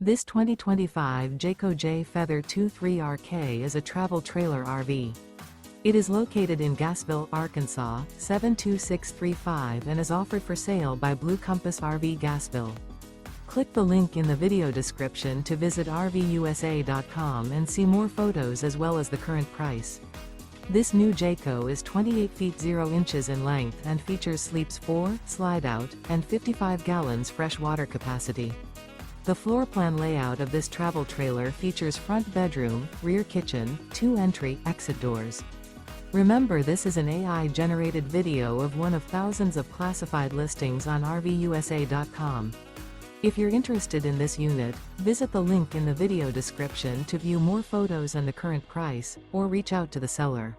This 2025 Jayco Jay Feather 23RK is a travel trailer RV. It is located in Gassville, Arkansas, 72635 and is offered for sale by Blue Compass RV Gassville. Click the link in the video description to visit RVUSA.com and see more photos as well as the current price. This new Jayco is 28 feet 0 inches in length and features sleeps 4, slide-out, and 55 gallons fresh water capacity. The floor plan layout of this travel trailer features front bedroom, rear kitchen, 2 entry/exit doors. Remember, this is an AI-generated video of one of thousands of classified listings on RVUSA.com. If you're interested in this unit, visit the link in the video description to view more photos and the current price, or reach out to the seller.